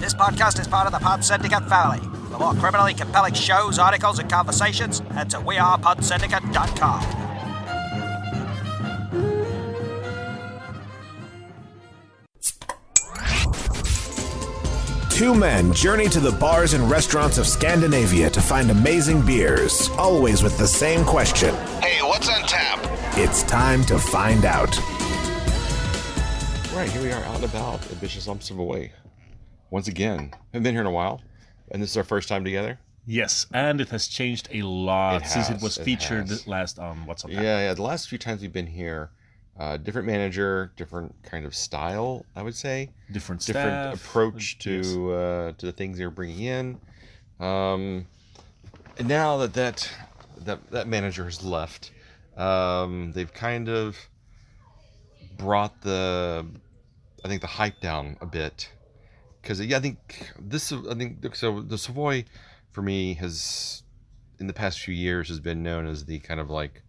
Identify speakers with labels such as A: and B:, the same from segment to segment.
A: This podcast is part of the Pod Syndicate family. For more criminally compelling shows, articles, and conversations, head to wearepodsyndicate.com.
B: Two men journey to the bars and restaurants of Scandinavia to find amazing beers, always with the same question.
C: Hey, what's on tap?
B: It's time to find out.
D: Right, here we are out and about at Bishop Arms Savoy. Once again, haven't been here in a while, and this is our first time together.
E: Yes, and it has changed a lot since it was featured last on What's on Tap.
D: Yeah, the last few times we've been here, different manager, different kind of style, I would say.
E: Different
D: approach to the things they're bringing in. And now that manager has left, they've kind of brought the hype down a bit. Because I think the Savoy for me has in the past few years has been known as the kind of like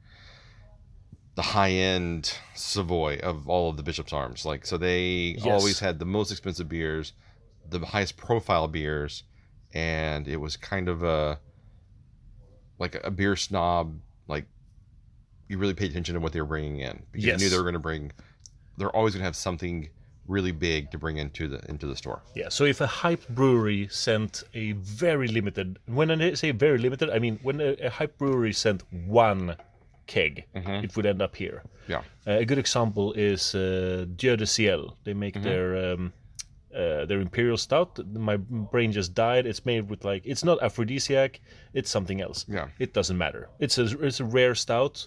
D: the high-end Savoy of all of the Bishop's Arms. Like, so they always had the most expensive beers, the highest profile beers, and it was kind of a beer snob. Like, you really paid attention to what they were bringing in because you knew they were going to bring. They're always going to have something really big to bring into the store.
E: Yeah, so if a hype brewery sent a very limited, when I say very limited, I mean when a hype brewery sent one keg, it would end up here.
D: Yeah.
E: A good example is Dieu de Ciel. They make their Imperial Stout. My brain just died. It's made with it's not aphrodisiac, it's something else.
D: Yeah.
E: It doesn't matter. It's a rare stout,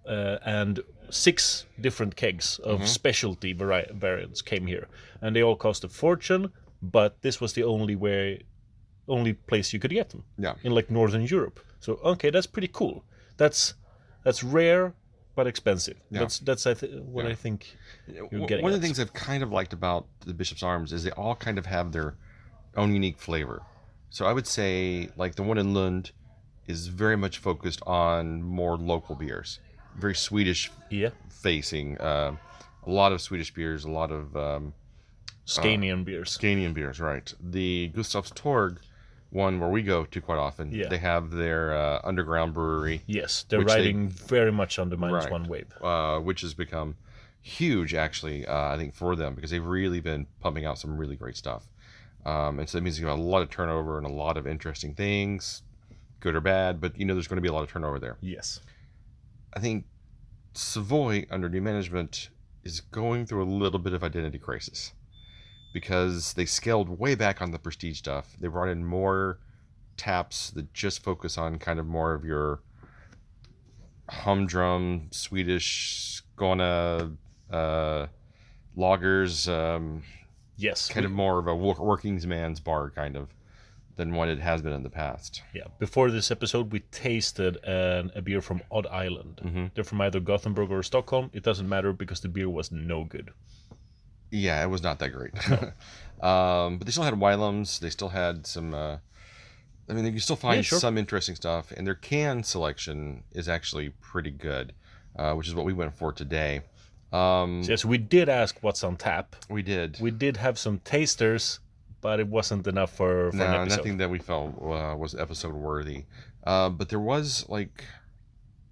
E: and 6 different kegs of specialty variants came here, and they all cost a fortune. But this was the only place you could get them.
D: Yeah.
E: In Northern Europe. So okay, that's pretty cool. That's rare but expensive.
D: Yeah.
E: That's I think you're getting.
D: One of the things I've kind of liked about the Bishop's Arms is they all kind of have their own unique flavor. So I would say the one in Lund is very much focused on more local beers. Very Swedish facing. A lot of Swedish beers, a lot of
E: Scanian beers.
D: Scanian beers, right. The Gustavs Torg one where we go to quite often, they have their underground brewery.
E: Yes, they're riding very much on the -1 wave.
D: Which has become huge, actually, I think, for them, because they've really been pumping out some really great stuff. And so that means you have a lot of turnover and a lot of interesting things, good or bad, but there's going to be a lot of turnover there.
E: Yes.
D: I think Savoy, under new management, is going through a little bit of identity crisis because they scaled way back on the prestige stuff. They brought in more taps that just focus on kind of more of your humdrum Swedish Skåne lagers. Kind of more of a working man's bar kind of than what it has been in the past.
E: Yeah. Before this episode, we tasted a beer from Odd Island. They're from either Gothenburg or Stockholm. It doesn't matter because the beer was no good.
D: Yeah, it was not that great.
E: No.
D: But they still had Wylam's. They still had some... you can still find some interesting stuff. And their can selection is actually pretty good, which is what we went for today.
E: Yes, we did ask what's on tap.
D: We did.
E: We did have some tasters, but it wasn't enough for an episode.
D: Nothing that we felt was episode worthy. But there was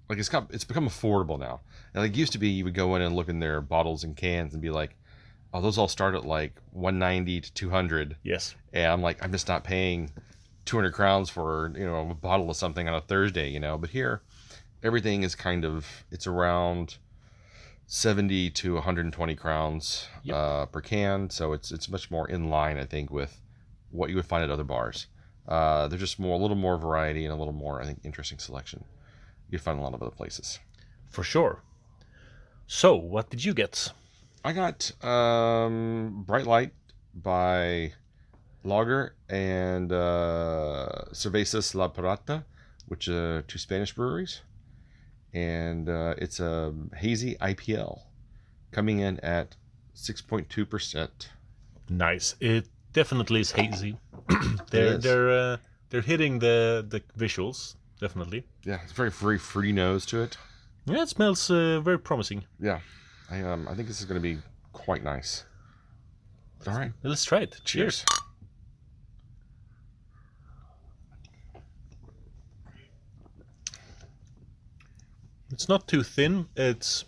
D: it's become affordable now. And it used to be you would go in and look in their bottles and cans and be like, oh, those all start at $190 to $200.
E: Yes.
D: And I'm just not paying 200 crowns for a bottle of something on a Thursday. But here, everything is it's around 70 to 120 crowns per can, so it's much more in line, I think, with what you would find at other bars. There's just a little more variety and a little more, I think, interesting selection you'd find in a lot of other places.
E: For sure. So, what did you get?
D: I got Brightlight by Laugar and Cervezas La Pirata, which are 2 Spanish breweries. And it's a hazy IPL coming in at 6.2%.
E: Nice. It definitely is hazy. They're hitting the visuals, definitely.
D: Yeah, it's very fruity nose to it.
E: Yeah, it smells very promising.
D: Yeah, I think this is going to be quite nice. All right,
E: let's try it. Cheers. It's not too thin. It's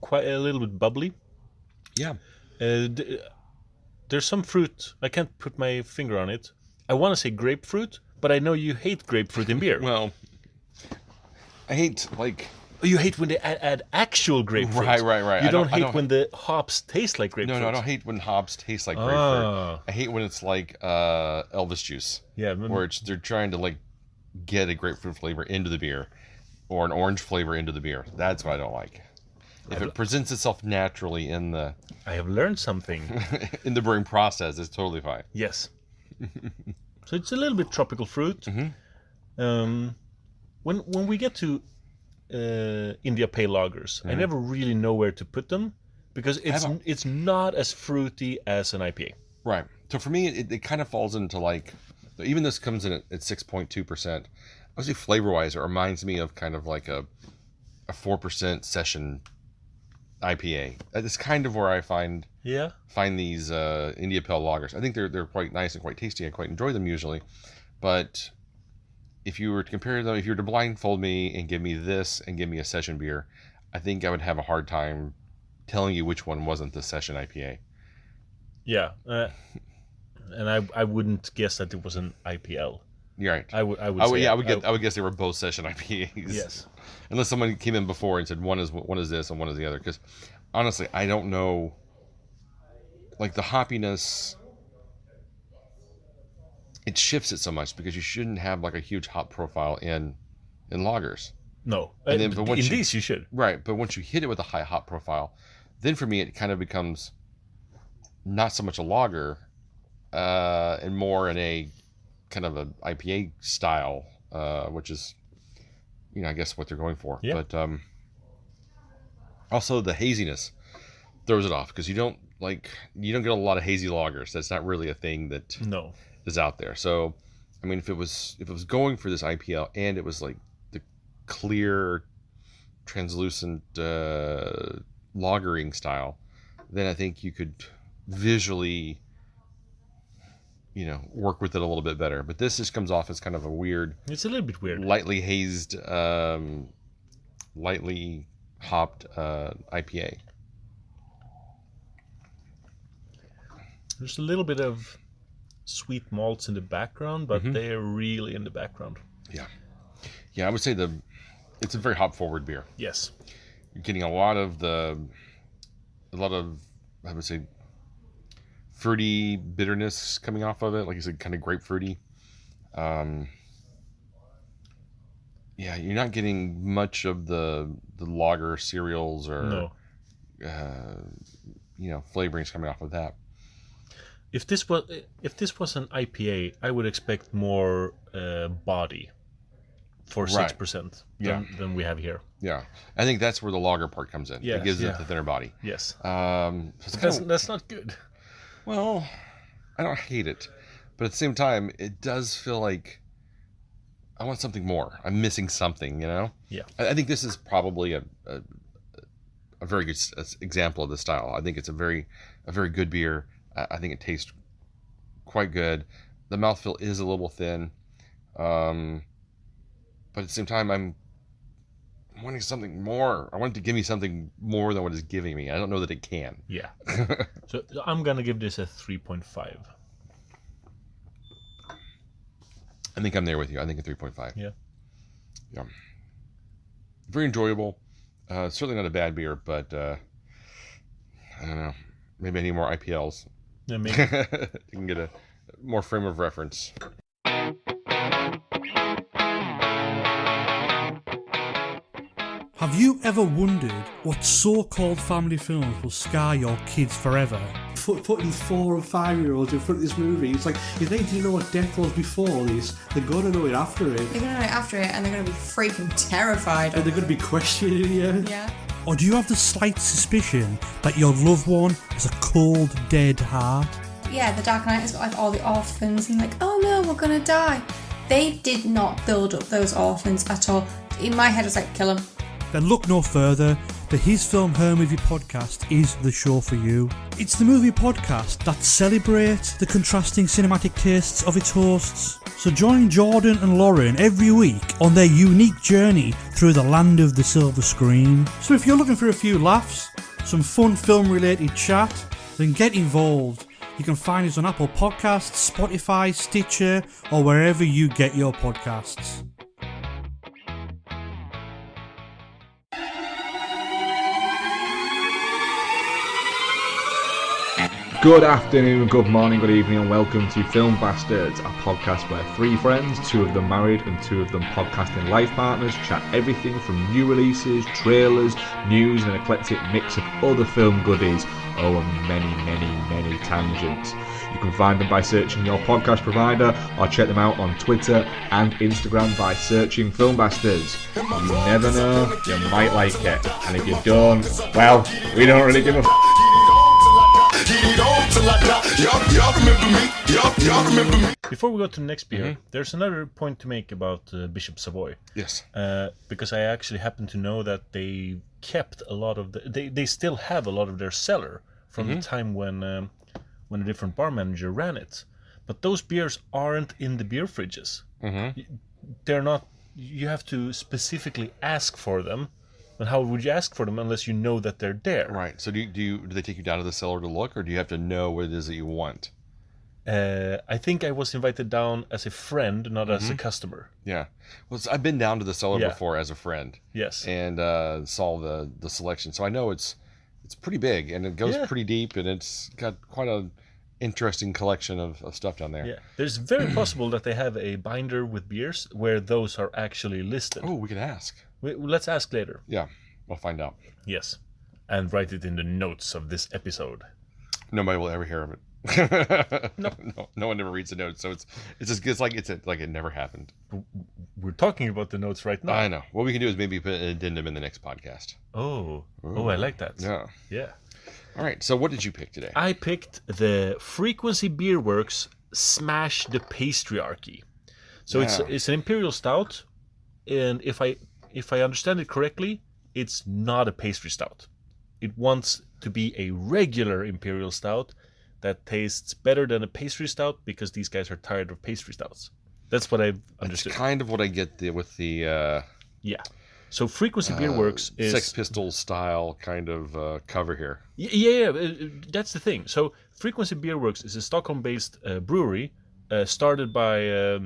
E: quite a little bit bubbly.
D: Yeah.
E: There's some fruit. I can't put my finger on it. I want to say grapefruit, but I know you hate grapefruit in beer.
D: Well, I hate like.
E: Oh, you hate when they add actual grapefruit.
D: Right.
E: You don't hate when the hops taste like grapefruit.
D: No, I don't hate when hops taste like grapefruit. I hate when it's like Elvis juice.
E: Yeah.
D: Where they're trying to like get a grapefruit flavor into the beer, or an orange flavor into the beer. That's what I don't like. If it presents itself naturally in the...
E: I have learned something.
D: in the brewing process, it's totally fine.
E: Yes. So it's a little bit tropical fruit. When we get to India Pale Lagers, I never really know where to put them because it's not as fruity as an IPA.
D: Right. So for me, it kind of falls into like... Even this comes in at 6.2%. I would say flavor-wise, it reminds me of kind of like a 4% session IPA. That's kind of where I find these India Pale Lagers. I think they're quite nice and quite tasty. I quite enjoy them usually. But if you were to compare them, if you were to blindfold me and give me this and give me a session beer, I think I would have a hard time telling you which one wasn't the session IPA.
E: Yeah. And I wouldn't guess that it was an IPL.
D: You're right.
E: I would
D: guess they were both session IPAs.
E: Yes.
D: Unless someone came in before and said one is this and one is the other. Because honestly, I don't know. Like the hoppiness, it shifts it so much because you shouldn't have like a huge hop profile in lagers.
E: No.
D: And then,
E: but in these you should.
D: Right, but once you hit it with a high hop profile, then for me it kind of becomes not so much a lager, and more in a kind of an IPA style, which is, I guess what they're going for.
E: Yeah.
D: But also the haziness throws it off because you don't get a lot of hazy lagers. That's not really a thing that is out there. So, I mean, if it was going for this IPL and it was like the clear, translucent lagering style, then I think you could visually work with it a little bit better. But this just comes off as kind of a weird...
E: It's a little bit weird.
D: Lightly hazed, lightly hopped IPA.
E: There's a little bit of sweet malts in the background, but they're really in the background.
D: Yeah. Yeah, I would say it's a very hop-forward beer.
E: Yes.
D: You're getting a lot of, I would say, fruity bitterness coming off of it, like you said, kind of grapefruity. Yeah, you're not getting much of the lager cereals or flavorings coming off of that.
E: If this was an IPA, I would expect more body for 6% than we have here.
D: Yeah, I think that's where the lager part comes in.
E: Yes,
D: it gives it the thinner body.
E: Yes.
D: That's
E: not good.
D: Well, I don't hate it, but at the same time, it does feel like I want something more. I'm missing something, Yeah. I think this is probably a very good example of the style. I think it's a very good beer. I think it tastes quite good. The mouthfeel is a little thin, but at the same time, I'm wanting something more. I want it to give me something more than what it's giving me. I don't know that it can.
E: Yeah. So I'm gonna give this a 3.5.
D: I think I'm there with you. I think a 3.5.
E: Yeah.
D: Yeah. Very enjoyable. Certainly not a bad beer, but I don't know. Maybe I need more IPLs.
E: Yeah, maybe.
D: You can get a more frame of reference.
C: Have you ever wondered what so-called family films will scar your kids forever? Putting 4 and 5-year-olds in front of this movie, it's like, if they didn't know what death was before this, they're going to know it after it.
F: They're going to know it after it, and they're going to be freaking terrified.
C: And they're going to be questioning you.
F: Yeah.
C: Or do you have the slight suspicion that your loved one has a cold, dead heart?
F: Yeah, the Dark Knight has got like all the orphans and like, oh no, we're going to die. They did not build up those orphans at all. In my head, it's like, kill them.
C: then look no further. The His Film Her Movie podcast is the show for you. It's the movie podcast that celebrates the contrasting cinematic tastes of its hosts. So join Jordan and Lauren every week on their unique journey through the land of the silver screen. So if you're looking for a few laughs, some fun film-related chat, then get involved. You can find us on Apple Podcasts, Spotify, Stitcher, or wherever you get your podcasts.
G: Good afternoon, good morning, good evening, and welcome to Film Bastards, a podcast where three friends, two of them married and two of them podcasting life partners, chat everything from new releases, trailers, news, and an eclectic mix of other film goodies, and many tangents. You can find them by searching your podcast provider, or check them out on Twitter and Instagram by searching Film Bastards. You never know, you might like it, and if you don't, well, we don't really give a
E: Before we go to the next beer, there's another point to make about Bishop Savoy.
D: Yes.
E: Because I actually happen to know that they kept a lot of they still have a lot of their cellar from the time when a different bar manager ran it. But those beers aren't in the beer fridges. They're not. You have to specifically ask for them. And how would you ask for them unless you know that they're there?
D: Right. So do they take you down to the cellar to look, or do you have to know what it is that you want?
E: I think I was invited down as a friend, not as a customer.
D: Yeah. Well, I've been down to the cellar before as a friend.
E: Yes.
D: And saw the selection. So I know it's pretty big, and it goes pretty deep, and it's got quite a interesting collection of stuff down there.
E: Yeah. There's very possible that they have a binder with beers where those are actually listed.
D: Oh, we could ask.
E: Let's ask later.
D: Yeah, we'll find out.
E: Yes. And write it in the notes of this episode.
D: Nobody will ever hear of it. No one ever reads the notes, so it's like it never happened.
E: We're talking about the notes right now.
D: I know. What we can do is maybe put an addendum in the next podcast.
E: Oh, I like that.
D: Yeah. All right. So what did you pick today?
E: I picked the Frequency Beer Works Smash the Pastryarchy. So it's an imperial stout, and if I understand it correctly, it's not a pastry stout. It wants to be a regular imperial stout that tastes better than a pastry stout because these guys are tired of pastry stouts. That's what I've understood.
D: That's kind of what I get with the
E: yeah. So Frequency Beer Works is
D: Sex Pistols style kind of cover here.
E: Yeah, that's the thing. So Frequency Beer Works is a Stockholm-based brewery started by a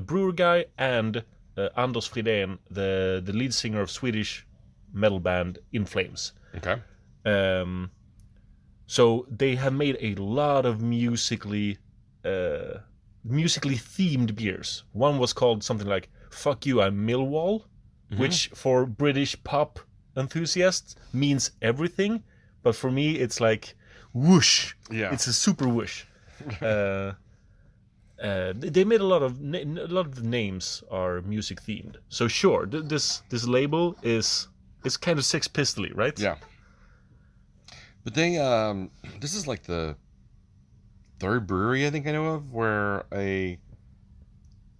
E: brewer guy and Anders Fridén, the lead singer of Swedish metal band In Flames.
D: Okay.
E: So they have made a lot of musically themed beers. One was called something like "Fuck You, I'm Millwall," which for British pop enthusiasts means everything, but for me it's like whoosh. Yeah, it's a super whoosh. They made a lot of the names are music themed. So sure, this label is kind of Sex Pistol-y, right?
D: Yeah. But they this is like the third brewery I think I know of where a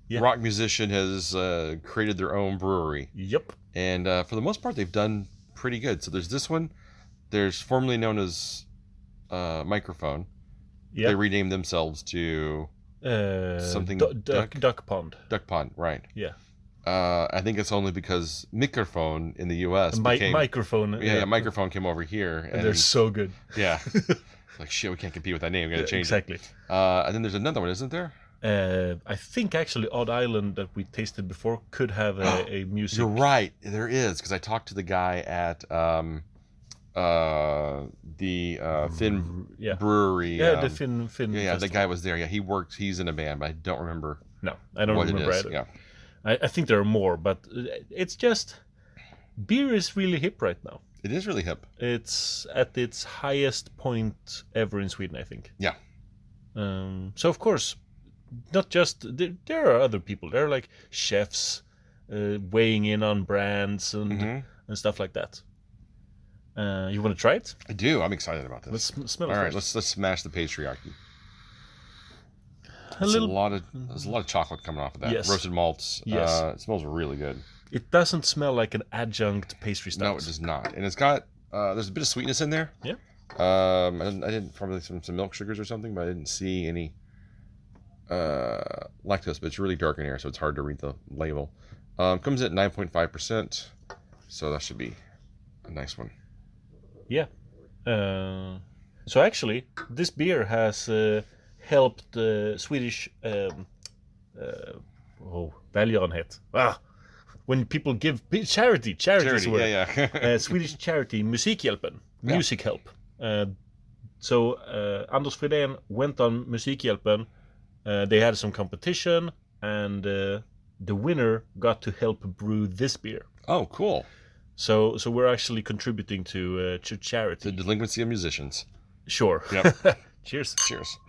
D: rock musician has created their own brewery.
E: Yep.
D: And for the most part they've done pretty good. So there's this one. There's formerly known as Microphone. Yep. They renamed themselves to something
E: Duck Pond.
D: Duck Pond, right?
E: Yeah.
D: I think it's only because Microphone in the U.S. became
E: Microphone.
D: Yeah, Microphone came over here,
E: and they're so good.
D: Yeah, like shit, we can't compete with that name. We gotta change
E: exactly.
D: it. And then there's another one, isn't there?
E: I think actually Odd Island that we tasted before could have a music.
D: You're right, there is, because I talked to the guy at the Finn Brewery.
E: Yeah, the Finn.
D: Yeah, the guy was there. Yeah, he's in a band, but I don't remember.
E: No, I don't remember either.
D: Yeah.
E: I think there are more, but it's just beer is really hip right now.
D: It is really hip.
E: It's at its highest point ever in Sweden, I think.
D: Yeah.
E: So of course, not just there are other people. There are like chefs weighing in on brands and stuff like that. You want to try it?
D: I do. I'm excited about this.
E: Let's smell it.
D: All right, let's smash the Pastryarchy.
E: There's a
D: lot of chocolate coming off of that.
E: Yes.
D: Roasted malts.
E: Yes.
D: It smells really good.
E: It doesn't smell like an adjunct pastry stout.
D: No, it does not. And it's got there's a bit of sweetness in there.
E: Yeah.
D: I didn't probably some milk sugars or something, but I didn't see any lactose. But it's really dark in here, so it's hard to read the label. Comes at 9.5%, so that should be a nice one.
E: Yeah. So actually, this beer has helped Swedish välgörenhet. When people give charity is the word.
D: Yeah.
E: Swedish charity Musikhjälpen, music help. So Anders Fridén went on Musikhjälpen. They had some competition, and the winner got to help brew this beer.
D: Oh, cool.
E: So we're actually contributing to charity.
D: The delinquency of musicians.
E: Sure.
D: Yep.
E: Cheers.
D: Cheers.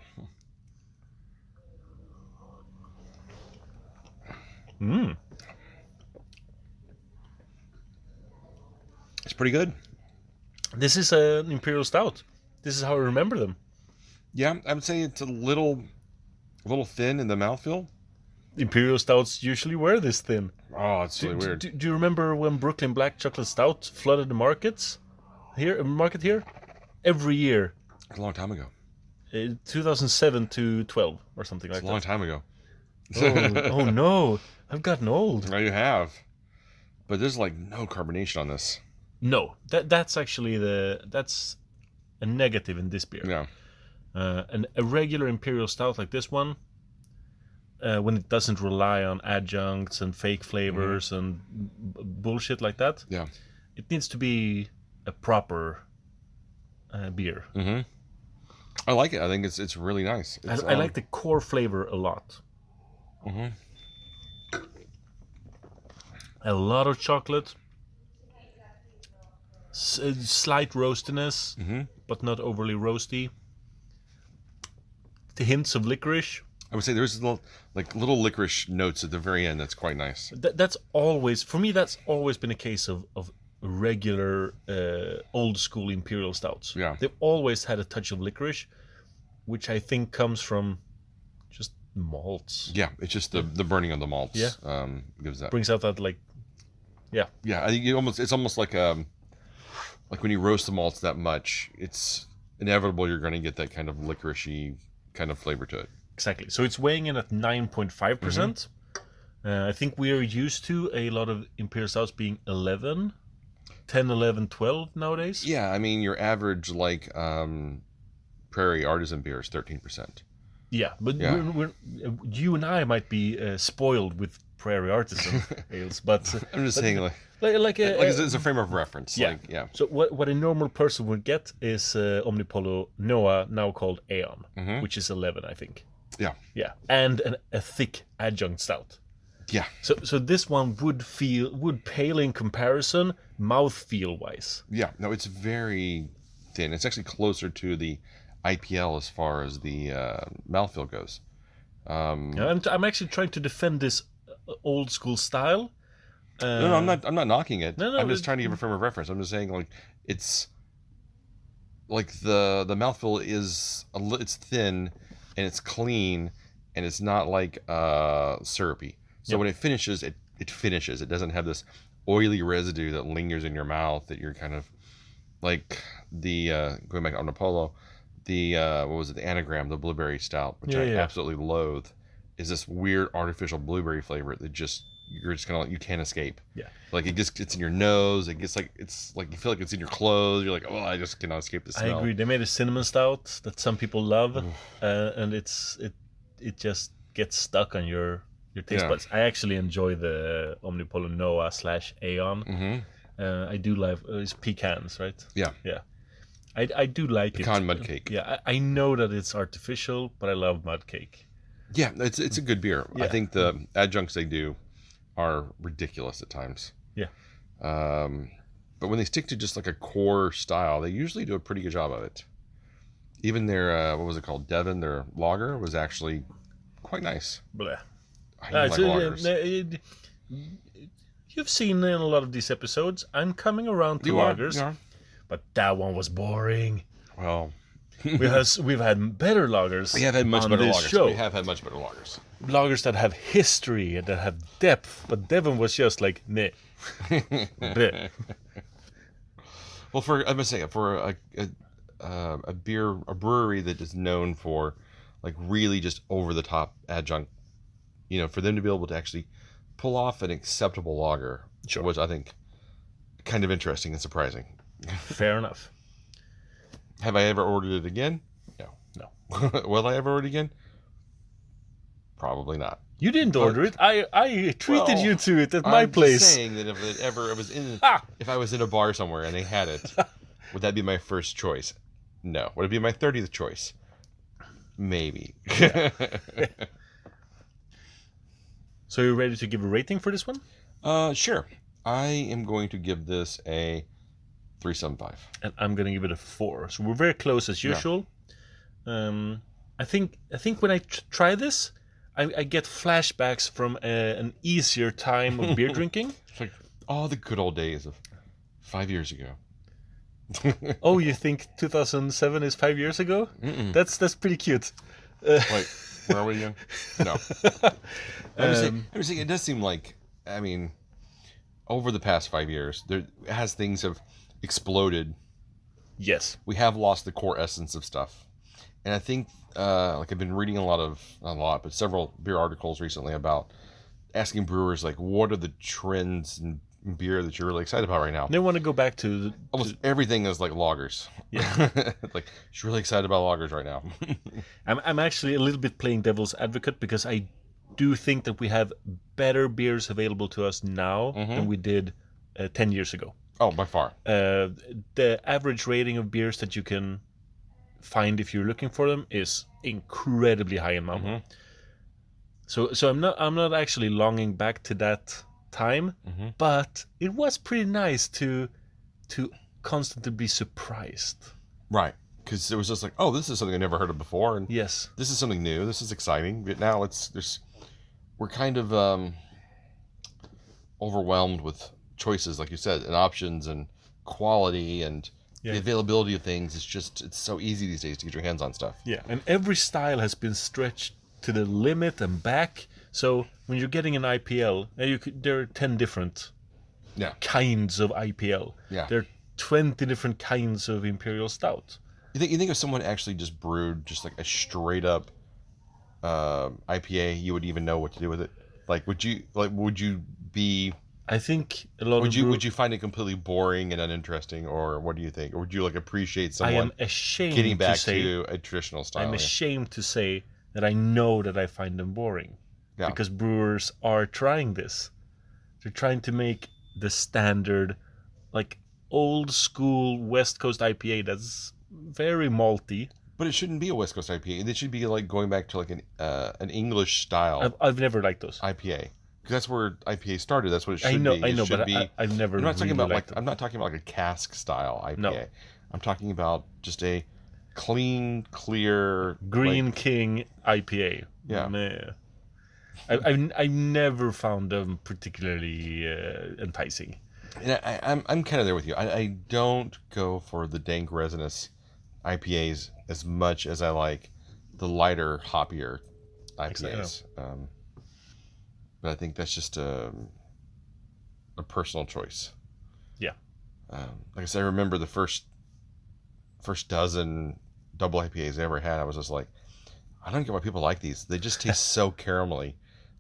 D: It's pretty good.
E: This is an Imperial Stout. This is how I remember them.
D: Yeah, I would say it's a little thin in the mouthfeel.
E: Imperial Stouts usually were this thin.
D: Oh, it's really weird.
E: Do you remember when Brooklyn Black Chocolate Stout flooded the market here? Every year.
D: A long time ago.
E: 2007 to 12 or something like
D: It's
E: that.
D: a long time ago.
E: Oh no, I've gotten old.
D: No, you have. But there's like no carbonation on this.
E: No, that's actually that's a negative in this beer.
D: Yeah.
E: And a regular Imperial Stout like this one, when it doesn't rely on adjuncts and fake flavors and bullshit like that,
D: Yeah.
E: it needs to be a proper beer.
D: Mm-hmm. I like it. I think it's really nice.
E: I like the core flavor a lot.
D: Mm-hmm.
E: A lot of chocolate, slight roastiness, but not overly roasty. The hints of licorice.
D: I would say there's little licorice notes at the very end. That's quite nice.
E: That's always, for me, that's always been a case of regular old school Imperial Stouts.
D: Yeah.
E: They've always had a touch of licorice, which I think comes from just malts.
D: Yeah, it's just the burning of the malts.
E: Yeah.
D: Gives that.
E: Brings out that
D: Yeah, I think it's almost like when you roast the malts that much, it's inevitable you're going to get that kind of licoricey kind of flavor to it.
E: Exactly. So it's weighing in at 9.5%. I think we are used to a lot of Imperial Stouts being 10, 11, 12 nowadays.
D: Yeah, I mean your average Prairie artisan beer is 13%.
E: Yeah, but
D: Yeah.
E: you and I might be spoiled with Prairie artisan ales, but
D: I'm just saying like it's a frame of reference.
E: yeah.
D: Like, yeah.
E: So what a normal person would get is Omnipollo Noah, now called Aeon, which is 11, I think.
D: Yeah.
E: Yeah, and a thick adjunct stout.
D: Yeah.
E: So this one would pale in comparison, mouthfeel wise.
D: Yeah. No, it's very thin. It's actually closer to the IPL as far as the mouthfeel goes.
E: I'm actually trying to defend this old school style.
D: No, I'm not knocking it.
E: No,
D: I'm just trying to give a frame of reference. I'm just saying like it's like the mouthfeel is it's thin and it's clean and it's not like syrupy. So when it finishes, it finishes. It doesn't have this oily residue that lingers in your mouth that you're kind of like the going back on Apollo, the what was it, the Anagram, the blueberry stout, which I absolutely loathe, is this weird artificial blueberry flavor that you're just kind of you can't escape.
E: Yeah.
D: Like it just gets in your nose. It gets like it's like you feel like it's in your clothes. You're like, oh, I just cannot escape the smell.
E: I agree. They made a cinnamon stout that some people love, and it just gets stuck on your taste buds. I actually enjoy the Omnipollo Noah / Aeon. I do like it's pecans, right?
D: Yeah.
E: Yeah. I do like
D: Pecan mud cake.
E: Yeah, I know that it's artificial, but I love mud cake.
D: Yeah, it's a good beer.
E: Yeah.
D: I think the adjuncts they do are ridiculous at times.
E: Yeah.
D: But when they stick to just like a core style, they usually do a pretty good job of it. Even their what was it called? Devon, their lager was actually quite nice.
E: Blah.
D: I like lagers.
E: You've seen in a lot of these episodes, I'm coming around to lagers,
D: You are.
E: but that one was boring.
D: Well,
E: We've had better lagers.
D: We have had much
E: on
D: better
E: this
D: lagers.
E: show.
D: We have had much better lagers.
E: Lagers that have history and that have depth, but Devon was just like, meh. Bleh.
D: Well, I'm gonna say for a brewery that is known for like really just over the top adjunct, for them to be able to actually pull off an acceptable lager was, I think, kind of interesting and surprising.
E: Fair enough.
D: Have I ever ordered it again?
E: No.
D: Will I ever order it again? Probably not.
E: You didn't order it. I treated you to it at my
D: I'm
E: place.
D: just saying that if I was in a bar somewhere and they had it, would that be my first choice? No. Would it be my 30th choice? Maybe. Yeah.
E: So you're ready to give a rating for this one?
D: Sure. I am going to give this a 3.75.
E: And I'm going to give it a 4. So we're very close as usual. Yeah. I think when I try this, I get flashbacks from an easier time of beer drinking.
D: It's like, the good old days of 5 years ago.
E: Oh, you think 2007 is 5 years ago?
D: Mm-mm.
E: That's pretty cute.
D: Wait, where are we again? No. I'm just saying, it does seem like, over the past 5 years, as things have exploded,
E: yes,
D: we have lost the core essence of stuff. And I think, I've been reading but several beer articles recently about asking brewers, like, what are the trends in beer that you're really excited about right now?
E: They want to go back to
D: almost everything is like lagers. Yeah. Like, she's really excited about lagers right now.
E: I'm actually a little bit playing devil's advocate because I do think that we have better beers available to us now than we did 10 years ago.
D: Oh, by far.
E: The average rating of beers that you can find if you're looking for them is incredibly high in Malmö. So I'm not actually longing back to that time, but it was pretty nice to constantly be surprised.
D: Right, because it was just like, this is something I never heard of before, and
E: yes,
D: this is something new. This is exciting. But now we're kind of overwhelmed with choices, like you said, and options and quality and the availability of things. It's so easy these days to get your hands on stuff.
E: Yeah, and every style has been stretched to the limit and back. So when you're getting an IPL, there are 10 different kinds of IPL.
D: Yeah.
E: There are 20 different kinds of Imperial Stout.
D: You think if someone actually just brewed just like a straight up IPA, you would even know what to do with it? Like, would you be?
E: I think a lot
D: would you find it completely boring and uninteresting, or what do you think? Or would you appreciate someone?
E: I am ashamed
D: getting back
E: to
D: a traditional style.
E: I'm ashamed to say that I know that I find them boring. Yeah. Because brewers are trying this. They're trying to make the standard, old school West Coast IPA that's very malty.
D: But it shouldn't be a West Coast IPA. It should be going back to an English style.
E: I've never liked those
D: IPA, because that's where IPA started. That's what it should be.
E: I know, but I've never.
D: I'm not talking
E: really
D: about I'm not talking about a cask style IPA.
E: No.
D: I'm talking about just a clean, clear
E: Green King IPA.
D: Yeah.
E: Meh. I've never found them particularly enticing.
D: And I'm kind of there with you. I don't go for the dank resinous IPAs as much as I like the lighter, hoppier IPAs. But I think that's just a personal choice.
E: Yeah.
D: Like I said, I remember the first dozen double IPAs I ever had. I was just like, I don't get why people like these. They just taste so caramelly.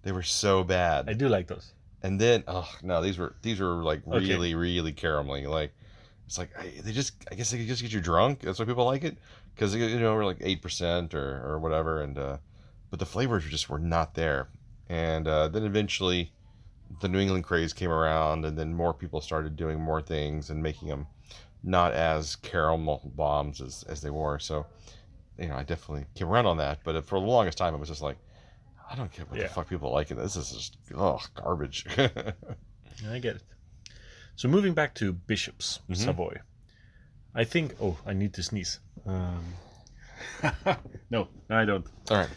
D: They were so bad.
E: I do like those.
D: And then, these were really, really caramelly. It's I guess they could just get you drunk. That's why people like it, because we're 8% or whatever. And but the flavors just were not there. And then eventually, the New England craze came around, and then more people started doing more things and making them not as caramel bombs as they were. So, I definitely came around on that. But for the longest time, it was just like, I don't care what the fuck people like it. This is just garbage.
E: I get it. So moving back to Bishop's Savoy, I think. Oh, I need to sneeze. No, I don't.
D: All right.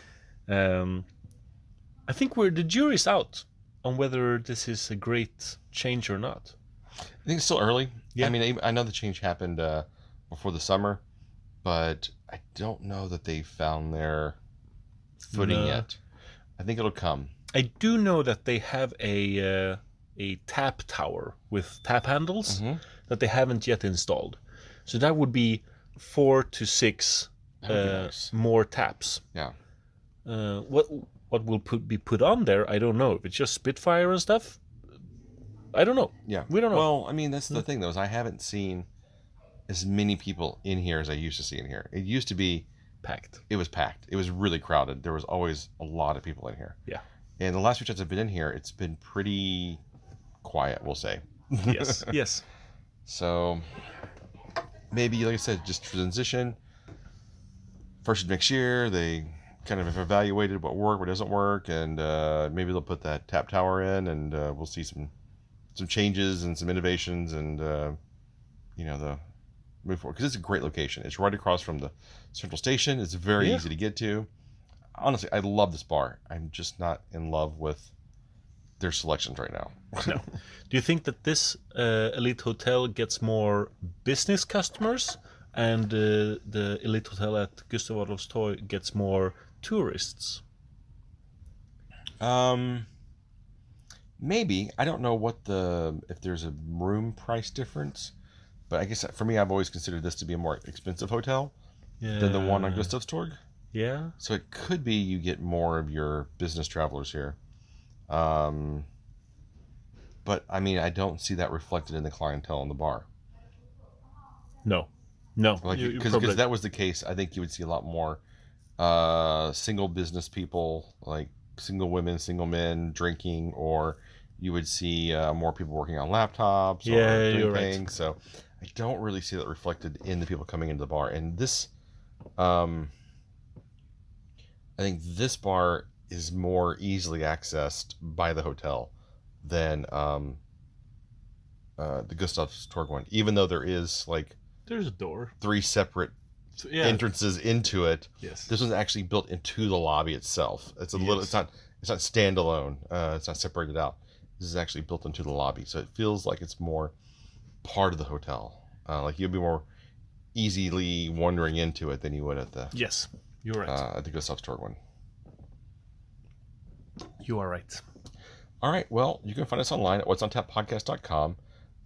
E: I think the jury's out on whether this is a great change or not.
D: I think it's still early.
E: Yeah.
D: I mean, I know the change happened before the summer, but I don't know that they found their footing yet. I think it'll come.
E: I do know that they have a tap tower with tap handles that they haven't yet installed. So that would be 4 to 6
D: nice.
E: more taps.
D: Yeah.
E: What will be put on there? I don't know. If it's just Spitfire and stuff, I don't know.
D: Yeah,
E: we don't know.
D: Well, I mean, that's the thing though, is I haven't seen as many people in here as I used to see in here. It used to be
E: packed.
D: It was packed. It was really crowded. There was always a lot of people in here.
E: Yeah.
D: And the last few times I've been in here, it's been pretty quiet, we'll say.
E: Yes. Yes.
D: So maybe, like I said, just transition. First of next year, they kind of have evaluated what worked, what doesn't work, and maybe they'll put that tap tower in, and we'll see some changes and some innovations, and the move forward, because it's a great location. It's right across from the central station. It's very easy to get to. Honestly, I love this bar. I'm just not in love with their selections right now.
E: No. Do you think that this Elite Hotel gets more business customers, and the Elite Hotel at Gustav Adolfs Torg gets more tourists?
D: Maybe. I don't know if there's a room price difference, but I guess for me, I've always considered this to be a more expensive hotel than the one on Gustavs Torg.
E: Yeah.
D: So it could be you get more of your business travelers here. But I mean, I don't see that reflected in the clientele in the bar.
E: No.
D: Because that was the case. I think you would see a lot more single business people, like single women, single men drinking, or you would see more people working on laptops or doing things. Right. So I don't really see that reflected in the people coming into the bar. And this, I think this bar is more easily accessed by the hotel than the Gustavs Torg one, even though there is
E: there's a door,
D: 3 separate entrances into it.
E: Yes,
D: this one's actually built into the lobby itself. It's a little. It's not standalone. It's not separated out. This is actually built into the lobby, so it feels like it's more part of the hotel. Like you'll be more easily wandering into it than you would at the.
E: Yes, you're right.
D: At the Gustavs Torg one.
E: You are right.
D: All right. Well, you can find us online at what'sontappodcast.com,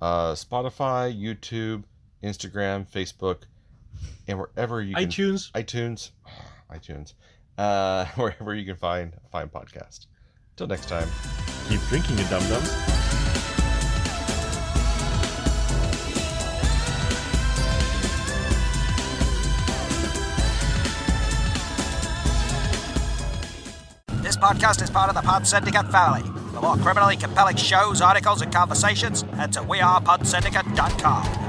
D: Spotify, YouTube, Instagram, Facebook, and wherever you can... iTunes, wherever you can find a fine podcast. Till next time.
E: Keep drinking, you dum-dums.
A: This podcast is part of the Pod Syndicate family. For more criminally compelling shows, articles, and conversations, head to wearepodsyndicate.com.